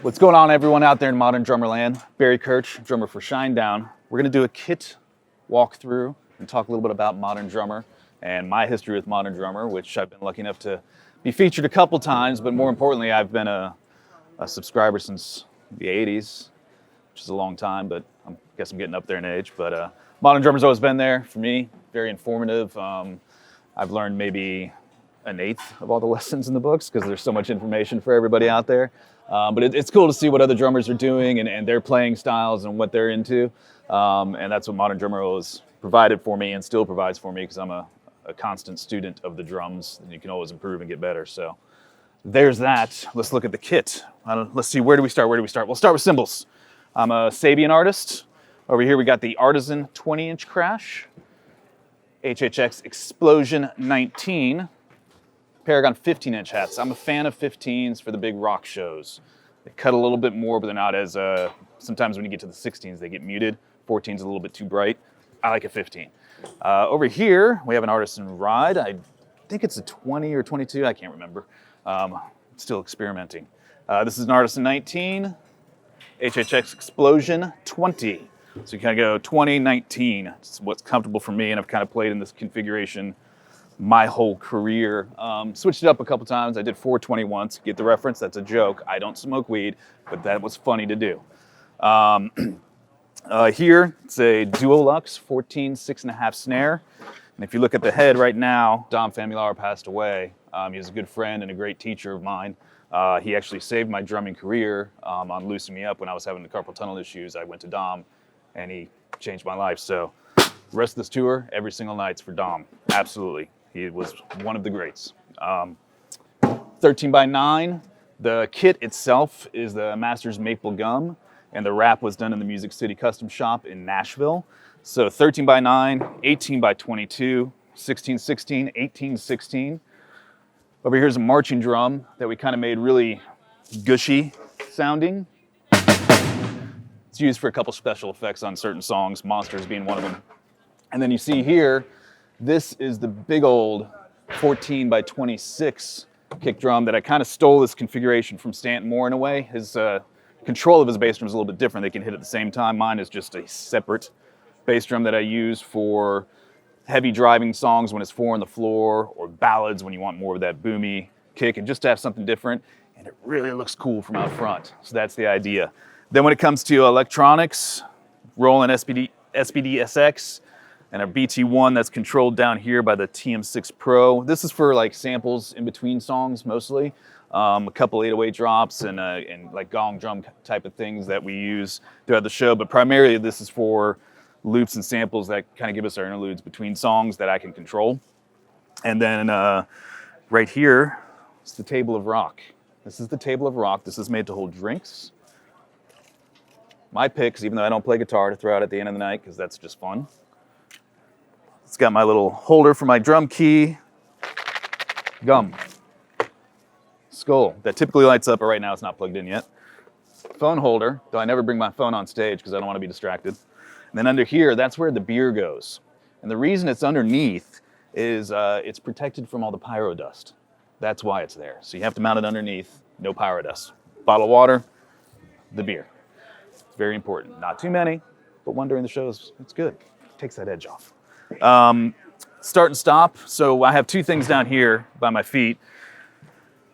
What's going on, everyone out there in modern drummer land? Barry Kerch, drummer for Shinedown. We're going to do a kit walkthrough and talk a little bit about modern drummer and my history with modern drummer, which I've been lucky enough to be featured a couple times, but more importantly, I've been a subscriber since the 80s, which is a long time, but I guess I'm getting up there in age. But modern drummer's always been there for me, very informative. I've learned maybe an eighth of all the lessons in the books because there's so much information for everybody out there. But it's cool to see what other drummers are doing and their playing styles and what they're into. And that's what modern drummer has provided for me and still provides for me because I'm a constant student of the drums, and you can always improve and get better. So there's that. Let's look at the kit. Let's see, where do we start? We'll start with cymbals. I'm a Sabian artist. Over here we got the Artisan 20-inch crash, HHX Explosion 19, Paragon 15-inch hats. I'm a fan of 15s for the big rock shows. They cut a little bit more, but they're not as, sometimes when you get to the 16s, they get muted. 14's a little bit too bright. I like a 15. Over here, we have an Artisan Ride. I think it's a 20 or 22, I can't remember. Still experimenting. This is an Artisan 19, HHX Explosion 20. So you kind of go 20, 19. It's what's comfortable for me, and I've kind of played in this configuration my whole career. Switched it up a couple times. I did 420 once. Get the reference? That's a joke. I don't smoke weed, but that was funny to do. Here, it's a Duolux 14 6.5 snare. And if you look at the head right now, Dom Famularo passed away. He was a good friend and a great teacher of mine. He actually saved my drumming career on loosening me up when I was having the carpal tunnel issues. I went to Dom, and he changed my life. So the rest of this tour, every single night's for Dom. Absolutely. He was one of the greats. 13x9, the kit itself is the Masters Maple Gum, and the wrap was done in the Music City Custom Shop in Nashville. So 13x9, 18x22, 16x16, 18x16. Over here's a marching drum that we kind of made really gushy sounding. It's used for a couple special effects on certain songs, Monsters being one of them. And then you see here, this is the big old 14x26 kick drum that I kind of stole this configuration from Stanton Moore in a way. His control of his bass drum is a little bit different. They can hit at the same time. Mine is just a separate bass drum that I use for heavy driving songs when it's 4 on the floor, or ballads when you want more of that boomy kick, and just to have something different. And it really looks cool from out front. So that's the idea. Then when it comes to electronics, Roland SPD-SX, and a BT1 that's controlled down here by the TM6 Pro. This is for like samples in between songs mostly. A couple 808 drops and like gong drum type of things that we use throughout the show. But primarily this is for loops and samples that kind of give us our interludes between songs that I can control. And then right here is the Table of Rock. This is the Table of Rock. This is made to hold drinks. My picks, even though I don't play guitar, to throw out at the end of the night because that's just fun. It's got my little holder for my drum key, gum, skull that typically lights up, but right now it's not plugged in yet. Phone holder, though I never bring my phone on stage because I don't want to be distracted. And then under here, that's where the beer goes. And the reason it's underneath is it's protected from all the pyro dust. That's why it's there. So you have to mount it underneath, no pyro dust. Bottle of water, the beer. It's very important. Not too many, but one during the shows, it's good. It takes that edge off. Start and stop. So I have two things down here by my feet.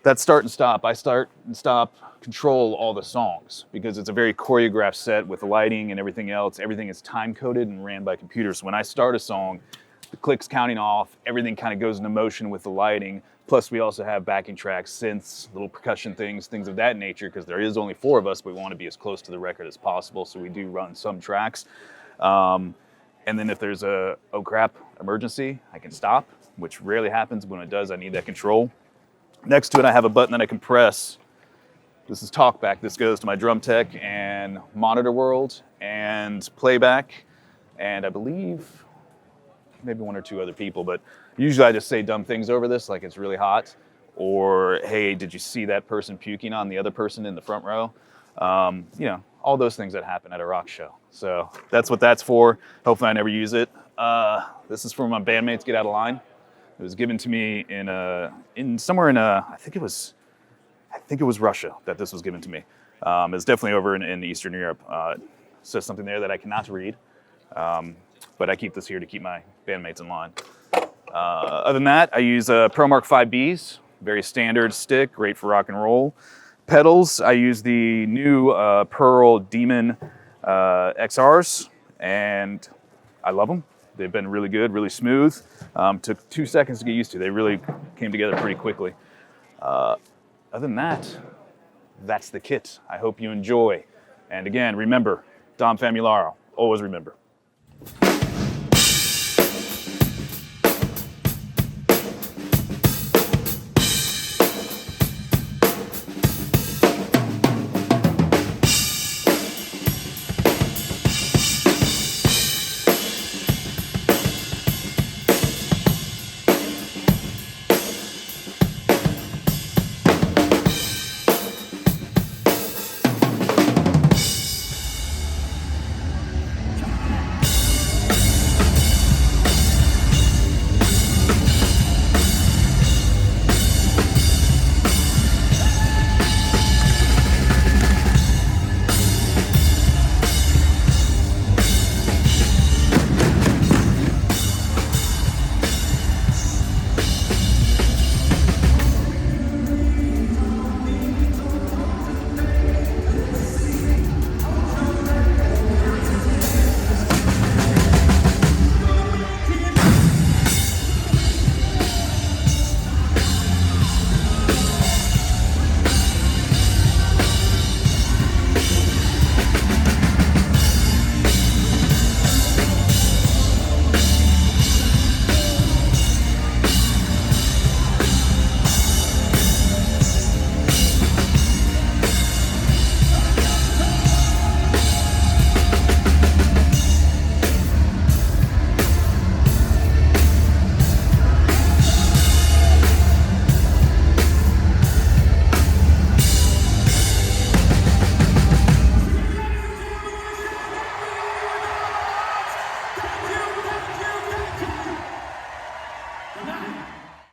That's start and stop. I start and stop, control all the songs because it's a very choreographed set with the lighting and everything else. Everything is time coded and ran by computer. So when I start a song, the click's counting off, everything kind of goes into motion with the lighting. Plus we also have backing tracks, synths, little percussion things of that nature, because there is only 4 of us, but we want to be as close to the record as possible. So we do run some tracks. And then if there's a, oh crap, emergency, I can stop, which rarely happens. When it does, I need that control. Next to it, I have a button that I can press. This is talkback. This goes to my drum tech and monitor world and playback. And I believe maybe 1 or 2 other people, but usually I just say dumb things over this, like it's really hot, or hey, did you see that person puking on the other person in the front row? You know, all those things that happen at a rock show. So that's what that's for. Hopefully I never use it. This is for my bandmates Get Out of Line. It was given to me in somewhere in I think it was I think it was Russia that this was given to me. It's definitely over in Eastern Europe. It says something there that I cannot read, but I keep this here to keep my bandmates in line. Other than that, I use ProMark 5Bs, very standard stick, great for rock and roll. Pedals, I use the new Pearl Demon XRs, and I love them. They've been really good, really smooth. Took 2 seconds to get used to. They really came together pretty quickly. Other than that, that's the kit. I hope you enjoy. And again, remember, Dom Famularo, always remember.